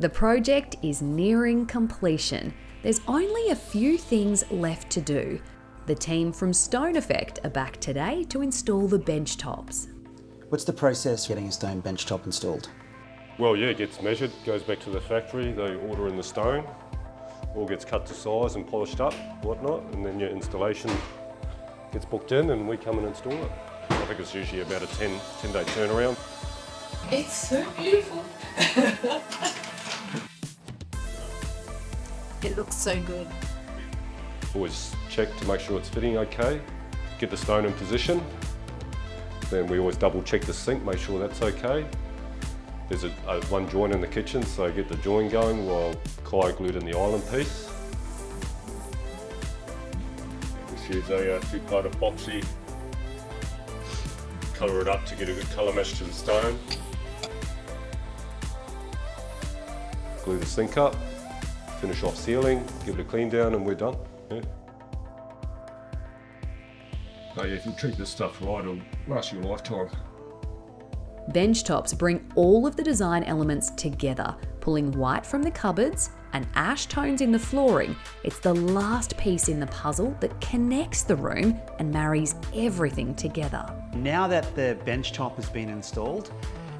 The project is nearing completion. There's only a few things left to do. The team from Stone Effect are back today to install the bench tops. What's the process getting a stone bench top installed? Well, yeah, it gets measured, goes back to the factory, they order in the stone, all gets cut to size and polished up, whatnot, and then your installation gets booked in and we come and install it. I think it's usually about a 10-day turnaround. It's so beautiful. It looks so good. Always check to make sure it's fitting okay, get the stone in position. Then we always double check the sink, make sure that's okay. There's one joint in the kitchen, so get the join going while Kai glued in the island piece. Just use a two-part epoxy, colour it up to get a good colour match to the stone. Glue the sink up, finish off sealing, give it a clean down and we're done. Yeah. Oh yeah, if you treat this stuff right, it'll last you a lifetime. Bench tops bring all of the design elements together, pulling white from the cupboards and ash tones in the flooring. It's the last piece in the puzzle that connects the room and marries everything together. Now that the bench top has been installed,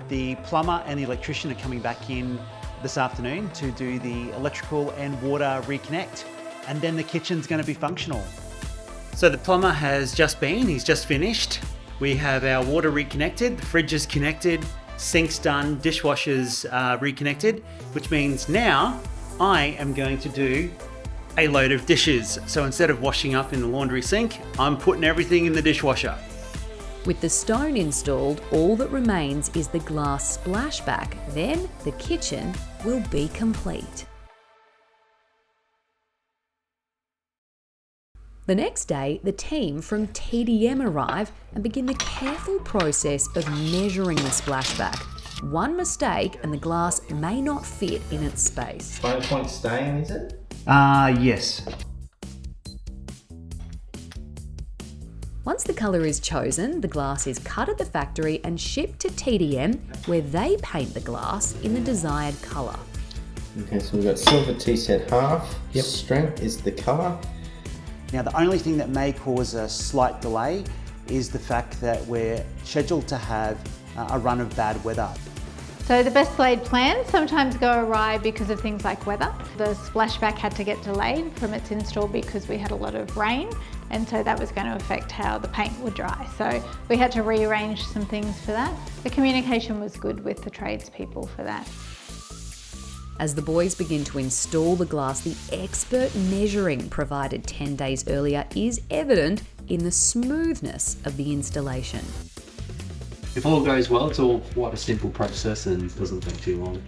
the plumber and the electrician are coming back in this afternoon to do the electrical and water reconnect, and then the kitchen's going to be functional. So the plumber has just been, he's just finished. We have our water reconnected, the fridge is connected, sink's done, dishwasher's reconnected, which means now I am going to do a load of dishes. So instead of washing up in the laundry sink, I'm putting everything in the dishwasher. With the stone installed, all that remains is the glass splashback. Then the kitchen will be complete. The next day, the team from TDM arrive and begin the careful process of measuring the splashback. One mistake and the glass may not fit in its space. 5 point stain, is it? Yes. Once the colour is chosen, the glass is cut at the factory and shipped to TDM, where they paint the glass in the desired colour. Okay, so we've got silver T-set half. Yep. Strength is the colour. Now the only thing that may cause a slight delay is the fact that we're scheduled to have a run of bad weather. So the best laid plans sometimes go awry because of things like weather. The splashback had to get delayed from its install because we had a lot of rain, and so that was going to affect how the paint would dry. So we had to rearrange some things for that. The communication was good with the tradespeople for that. As the boys begin to install the glass, the expert measuring provided 10 days earlier is evident in the smoothness of the installation. If all goes well, it's all quite a simple process and doesn't take too long.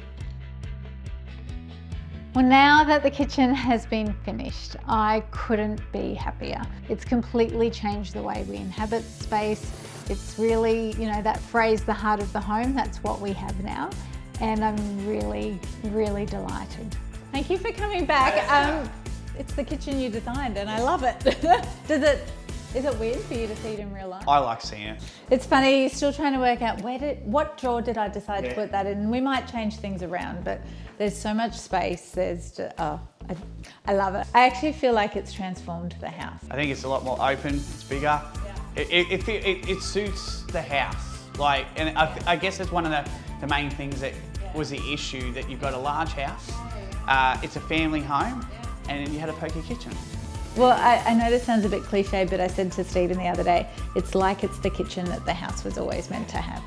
Well, now that the kitchen has been finished, I couldn't be happier. It's completely changed the way we inhabit space. It's really, that phrase, the heart of the home, that's what we have now. And I'm really, really delighted. Thank you for coming back. It's the kitchen you designed and I love it. Is it weird for you to see it in real life? I like seeing it. It's funny, you're still trying to work out what drawer did I decide to put that in? We might change things around, but there's so much space. I love it. I actually feel like it's transformed the house. I think it's a lot more open, it's bigger. Yeah. It suits the house. And I guess that's one of the main things that was the issue, that you've got a large house, it's a family home, and you had a poker kitchen. Well, I know this sounds a bit cliche, but I said to Stephen the other day, it's like it's the kitchen that the house was always meant to have.